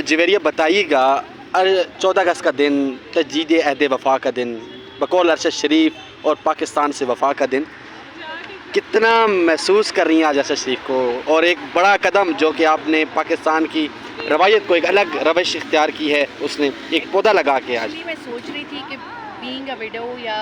जवेरिया बताइएगा, 14 अगस्त का दिन, तजदीद अहद वफा का दिन, बकौल अरशद शरीफ और पाकिस्तान से वफा का दिन, कितना महसूस कर रही हैं आज अरशद शरीफ को? और एक बड़ा कदम जो कि आपने पाकिस्तान की रवायत को एक अलग रवश इख्तियार की है, उसने एक पौधा लगा के आज। मैं सोच रही थी कि बीइंग अ विडो या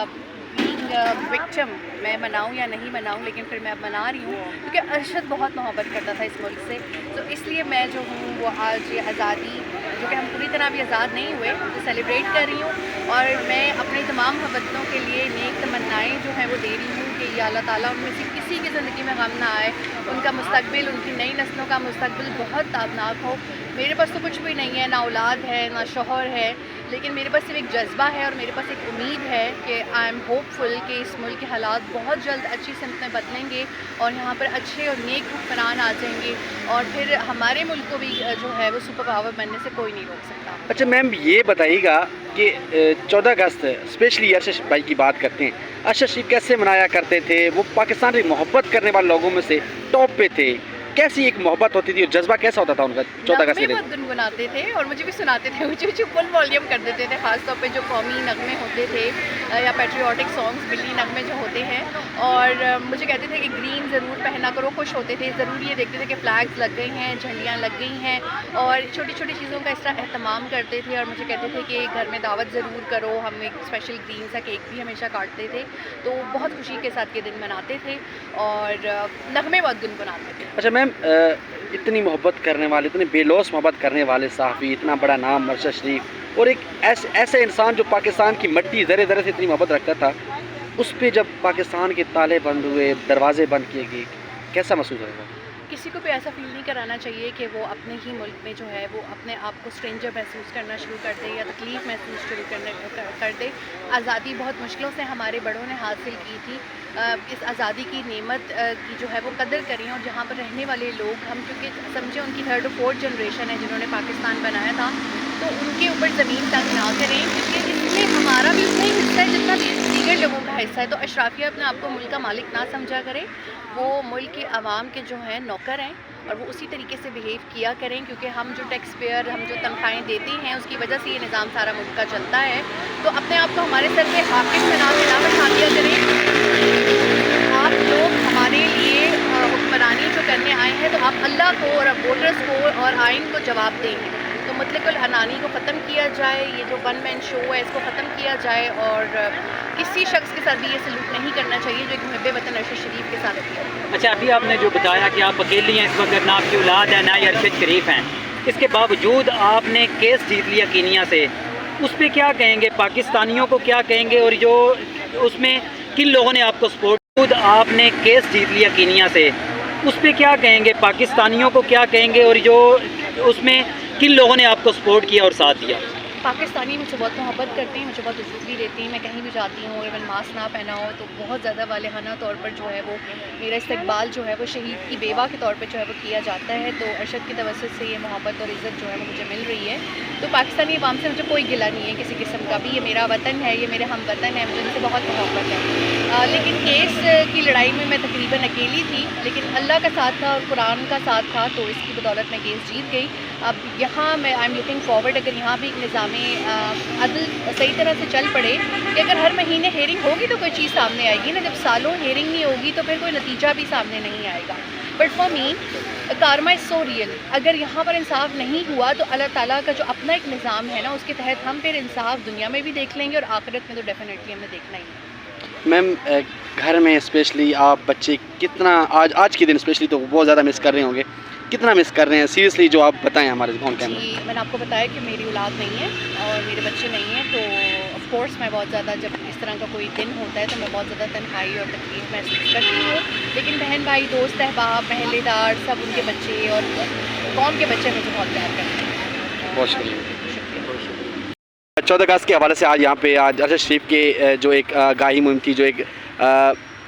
बीइंग अ विक्टिम मैं मनाऊं या नहीं मनाऊं, लेकिन फिर मैं अब मना रही हूँ क्योंकि अरशद बहुत मोहब्बत करता था इस मुल्क से। तो इसलिए मैं जो हूँ वो आज ये आज़ादी, जो कि हम पूरी तरह भी आज़ाद नहीं हुए, तो सेलिब्रेट कर रही हूँ। और मैं अपने तमाम हमवतनों के लिए नेक तमन्नाएँ जो हैं वो दे रही हूँ कि या अल्लाह ताला उनमें से किसी की ज़िंदगी में गम ना आए, उनका मुस्तकबिल, उनकी नई नस्लों का मुस्तकबिल बहुत ताबनाक हो। मेरे पास तो कुछ भी नहीं है, ना औलाद है ना शौहर है, लेकिन मेरे पास सिर्फ एक जज्बा है और मेरे पास एक उम्मीद है कि आई एम होपफुल कि इस मुल्क के हालात बहुत जल्द अच्छी सिमत में बदलेंगे और यहाँ पर अच्छे और नेक हुक्मरान आ जाएंगे और फिर हमारे मुल्क को भी जो है वो सुपर पावर बनने से कोई नहीं रोक सकता। अच्छा मैम, ये बताइएगा कि 14 अगस्त स्पेशली अरशद भाई की बात करते हैं, अरशद शरीफ कैसे मनाया करते थे? वो पाकिस्तान से मोहब्बत करने वाले लोगों में से टॉप पे थे। कैसी एक मोहब्बत होती थी और जज्बा कैसा होता था उनका 14 अगस्त के दिन? बहुत गुनगुनाते थे और मुझे भी सुनाते थे, ऊँची ऊँची फुल वॉल्यूम कर देते थे, खासतौर पे जो कौमी नगमे होते थे या पेट्रियाटिक सॉन्ग्स, बिल्ली नगमे जो होते हैं। और मुझे कहते थे कि ग्रीन ज़रूर पहना करो, खुश होते थे, ज़रूर ये देखते थे कि फ्लैग्स लग गई हैं, झंडियाँ लग गई हैं और छोटी छोटी चीज़ों का इस तरह एहतमाम करते थे। और मुझे कहते थे कि घर में दावत ज़रूर करो, हम एक स्पेशल ग्रीन सा केक भी हमेशा काटते थे, तो बहुत खुशी के साथ ये दिन मनाते थे और नगमे बहुत गुनगुनाते थे। अच्छा मैम, इतनी मोहब्बत करने वाले, इतने बेलौस मोहब्बत करने वाले सहाफ़ी, इतना बड़ा नाम अरशद शरीफ, और एक ऐसे इंसान जो पाकिस्तान की मट्टी ज़रे ज़रे से इतनी मोहब्बत रखता था, उस पर जब पाकिस्तान के ताले बंद हुए, दरवाजे बंद किए गए, कैसा महसूस होगा? किसी को भी ऐसा फील नहीं कराना चाहिए कि वो अपने ही मुल्क में जो है वो अपने आप को स्ट्रेंजर महसूस करना शुरू कर दे या तकलीफ़ महसूस शुरू कर दे। आज़ादी बहुत मुश्किलों से हमारे बड़ों ने हासिल की थी। इस आज़ादी की नेमत की जो है वो कदर करें और जहाँ पर रहने वाले लोग, हम क्योंकि समझे उनकी 3rd और 4th जनरेशन है जिन्होंने पाकिस्तान बनाया था, तो उनके ऊपर ज़मीन तंग ना करें क्योंकि इसमें हमारा भी उतना ही हिस्सा है जितना दीगर लोगों का हिस्सा है। तो अशराफिया अपने आप को मुल्क का मालिक ना समझा करें, वो मुल्क के आवाम के जो हैं नौकर हैं और वो उसी तरीके से बिहेव किया करें क्योंकि हम जो टैक्स पेयर, हम जो तनख्वाहें देते हैं उसकी वजह से ये निज़ाम सारा मुल्क का चलता है। तो अपने आप को हमारे सर पे हाकिम बना के ना बैठा दिया करें। आप लोग हमारे लिए हुक्मरानी जो करने आए हैं तो आप अल्लाह को और वोटर्स को और आइन को जवाब दें। तो मुतलकुल अनानी को ख़त्म किया जाए, ये जो वन मैन शो है इसको ख़त्म किया जाए और किसी शख्स के साथ भी ये सलूक नहीं करना चाहिए जो कि मुहब्बे वतन अरशद शरीफ के साथ किया। अच्छा, अभी आपने जो बताया कि आप अकेली हैं इस वक्त, ना आपकी औलाद है ना ही अरशद शरीफ हैं, इसके बावजूद आपने केस जीत लिया कीनिया से, उस पर क्या कहेंगे? पाकिस्तानियों को क्या कहेंगे? और जो उसमें किन लोगों ने आपको सपोर्ट, आपने केस जीत लिया कीनिया से, उस पर क्या कहेंगे? पाकिस्तानियों को क्या कहेंगे? और जो उसमें किन लोगों ने आपको सपोर्ट किया और साथ दिया? पाकिस्तानी मुझसे बहुत मोहब्बत करते हैं, मुझे बहुत इज़्ज़त भी देती हैं। मैं कहीं भी जाती हूँ, अगर मास्क ना पहना हो तो बहुत ज़्यादा वालेहाना तौर पर जो है वो मेरा इस्तकबाल जो है वो शहीद की बेवा के तौर पर जो है वो किया जाता है। तो अरशद की तवज्जुह से ये मोहब्बत और इज़्ज़त जो है वो मुझे मिल रही है। तो पाकिस्तानी अवाम से मुझे कोई गिला नहीं है किसी किस्म का भी, ये मेरा वतन है, ये मेरे हम वतन है, मुझे इनसे बहुत मोहब्बत है। लेकिन केस की लड़ाई में मैं तकरीबन अकेली थी, लेकिन अल्लाह का साथ था और कुरान का साथ था, तो इसकी बदौलत मैं केस जीत गई। अब यहाँ मैं आई एम लुकिंग फॉरवर्ड, अगर यहाँ भी एक निज़ाम अदल सही तरह से चल पड़े कि अगर हर महीने हेयरिंग होगी तो कोई चीज़ सामने आएगी ना, जब सालों हेयरिंग नहीं होगी तो फिर कोई नतीजा भी सामने नहीं आएगा। बट फॉर मी कारमा इज़ सो रियल। अगर यहाँ पर इंसाफ नहीं हुआ तो अल्लाह ताला का जो अपना एक निज़ाम है ना उसके तहत हम फिर इंसाफ दुनिया में भी देख लेंगे और आखिरत में तो डेफिनेटली हमें देखना ही है। मैम, घर में स्पेशली आप बच्चे कितना आज के दिन स्पेशली तो बहुत ज़्यादा मिस कर रहे होंगे, कितना मिस कर रहे हैं सीरियसली, जो आप बताएं हमारे ऑन कैमरा? जी, मैंने आपको बताया कि मेरी औलाद नहीं है और मेरे बच्चे नहीं हैं, तो ऑफ कोर्स मैं बहुत ज़्यादा, जब इस तरह का कोई दिन होता है तो मैं बहुत ज़्यादा तन्हाई और तकलीफ़ महसूस करती हूँ। लेकिन बहन भाई, दोस्त अहबाब, महल्लेदार, सब उनके बच्चे और कौम के बच्चे मुझे बहुत प्यार करते हैं। बहुत शुक्रिया। 14 अगस्त के हवाले से आज यहाँ पे आज अरशद शरीफ के जो एक गाही मुहिम थी, जो एक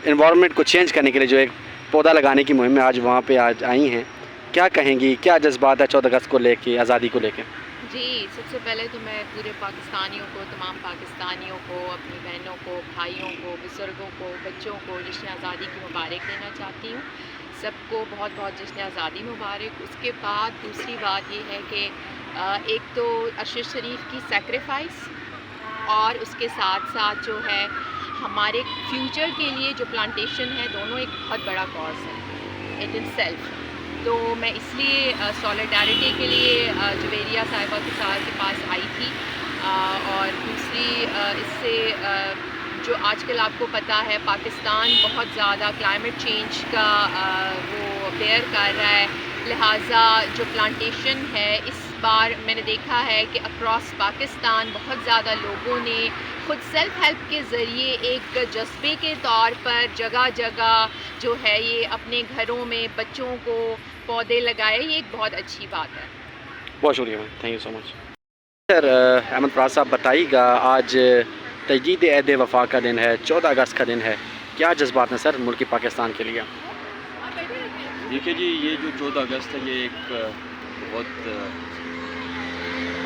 इन्वायरमेंट को चेंज करने के लिए जो एक पौधा लगाने की मुहिम में आज वहाँ पे आज आई हैं, क्या कहेंगी, क्या जज्बात है 14 अगस्त को लेके, आज़ादी को लेके? जी, सबसे पहले तो मैं पूरे पाकिस्तानियों को, तमाम पाकिस्तानियों को, अपनी बहनों को, भाइयों को, बुज़ुर्गों को, बच्चों को जश्न आज़ादी की मुबारक देना चाहती हूँ। सबको बहुत बहुत जश्न आज़ादी मुबारक। उसके बाद दूसरी बात ये है कि ایک تو ارشد شریف کی سیکریفائس اور اس کے ساتھ ساتھ جو ہے ہمارے فیوچر کے لیے جو پلانٹیشن ہے دونوں ایک بہت بڑا کاز ہے اٹ ان سیلف. تو میں اس لیے سولیڈیرٹی کے لیے جویریہ صاحبہ کے پاس آئی تھی. اور دوسری اس سے جو آج کل آپ کو پتہ ہے پاکستان بہت زیادہ کلائمیٹ چینج کا وہ بیئر کر رہا ہے, لہٰذا جو پلانٹیشن ہے اس بار میں نے دیکھا ہے کہ اکراس پاکستان بہت زیادہ لوگوں نے خود سیلف ہیلپ کے ذریعے ایک جذبے کے طور پر جگہ جگہ جو ہے یہ اپنے گھروں میں بچوں کو پودے لگائے. یہ ایک بہت اچھی بات ہے. بہت شکریہ میم, تھینک یو سو مچ. سر احمد فراز صاحب بتائیے گا, آج تجدید عہد وفا کا دن ہے, 14 اگست کا دن ہے, کیا جذبات ہیں سر ملک پاکستان کے لیے؟ دیکھیے جی, یہ جو 14 اگست ہے یہ ایک بہت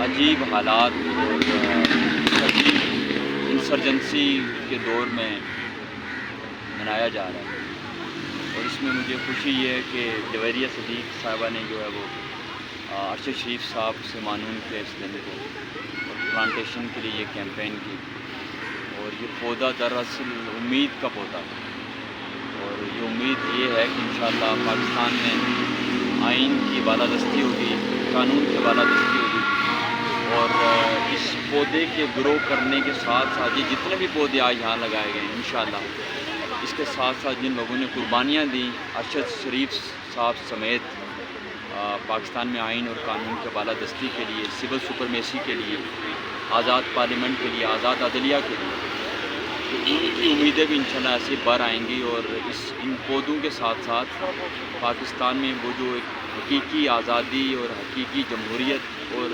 عجیب حالات اور عجیب انسرجنسی کے دور میں منایا جا رہا ہے. اور اس میں مجھے خوشی یہ ہے کہ جویریہ صدیق صاحبہ نے جو ہے وہ ارشد شریف صاحب سے مانون کے اس دن کو اور پلانٹیشن کے لیے یہ کیمپین کی. اور یہ پودا دراصل امید کا پودا ہے, اور یہ امید یہ ہے کہ انشاءاللہ پاکستان میں آئین کی بالادستی ہوگی, قانون کی بالادستی ہوگی, اور اس پودے کے گرو کرنے کے ساتھ ساتھ یہ جتنے بھی پودے آج یہاں لگائے گئے ہیں انشاءاللہ اس کے ساتھ ساتھ جن لوگوں نے قربانیاں دیں ارشد شریف صاحب سمیت پاکستان میں آئین اور قانون کے بالادستی کے لیے, سول سپرمیسی کے لیے, آزاد پارلیمنٹ کے لیے, آزاد عدلیہ کے لیے, تو ان کی امیدیں بھی انشاءاللہ ایسے بر آئیں گی. اور ان پودوں کے ساتھ ساتھ پاکستان میں وہ جو ایک حقیقی آزادی اور حقیقی جمہوریت اور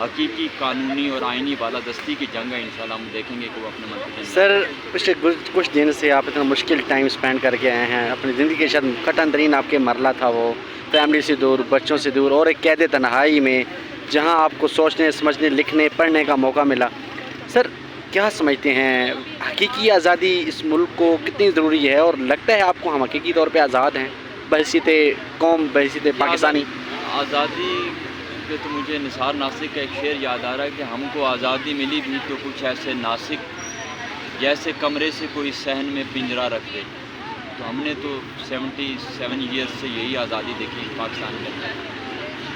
حقیقی قانونی اور آئینی بالادستی کی جنگ ہے انشاءاللہ ہم دیکھیں گے کہ وہ اپنے منتقل. سر پچھلے کچھ دن سے آپ اتنا مشکل ٹائم اسپینڈ کر کے آئے ہیں, اپنی زندگی کے شاید کٹن ترین آپ کے مرحلہ تھا وہ, فیملی سے دور, بچوں سے دور, اور ایک قید تنہائی میں جہاں آپ کو سوچنے سمجھنے لکھنے پڑھنے کا موقع ملا. سر کیا سمجھتے ہیں حقیقی آزادی اس ملک کو کتنی ضروری ہے, اور لگتا ہے آپ کو ہم حقیقی طور پہ آزاد ہیں بحیثیت قوم, بحیثیت پاکستانی؟ آزادی پہ تو مجھے نثار ناسک کا ایک شعر یاد آ رہا ہے کہ ہم کو آزادی ملی بھی تو کچھ ایسے ناسک جیسے کمرے سے کوئی صحن میں پنجرہ رکھ دے. تو ہم نے تو 77 ایئرس سے یہی آزادی دیکھی پاکستان کے اندر,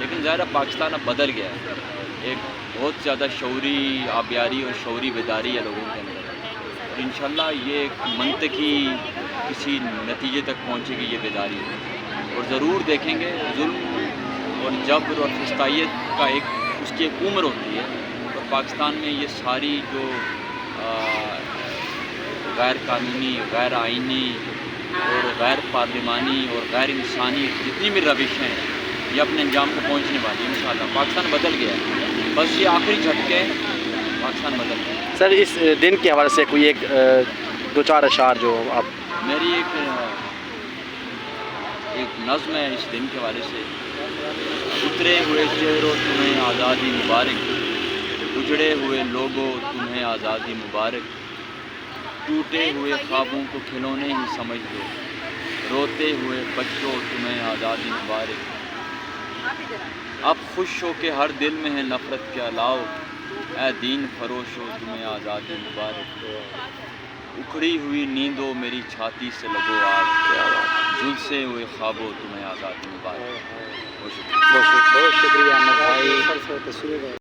لیکن ظاہر پاکستان اب بدل گیا ہے. ایک بہت زیادہ شعوری آبیاری اور شعوری بیداری ہے لوگوں کے اندر, اور انشاءاللہ یہ ایک منطقی کسی نتیجے تک پہنچے گی یہ بیداری, اور ضرور دیکھیں گے ظلم اور جبر اور فسطائیت کا اس کی ایک عمر ہوتی ہے. اور پاکستان میں یہ ساری جو غیر قانونی, غیر آئینی اور غیر پارلیمانی اور غیر انسانی جتنی بھی روشیں ہیں یہ اپنے انجام کو پہنچنے والی ہیں انشاءاللہ. پاکستان بدل گیا ہے, بس یہ آخری جھٹکے ہیں, پاکستان بدل گیا. سر اس دن کے حوالے سے کوئی ایک دو چار اشعار جو آپ... میری ایک نظم ہے اس دن کے حوالے سے. اترے ہوئے چہروں تمہیں آزادی مبارک, اجڑے ہوئے لوگوں تمہیں آزادی مبارک, ٹوٹے ہوئے خوابوں کو کھلونے ہی سمجھ لو, روتے ہوئے بچوں تمہیں آزادی مبارک. اب خوش ہو کہ ہر دل میں ہے نفرت کے علاؤ, اے دین فروش ہو تمہیں آزادی مبارک. اکھڑی ہوئی نیندوں میری چھاتی سے لگو آج, جھلسے ہوئے خوابوں تمہیں آزادی مبارک. بہت شکریہ احمد بھائی.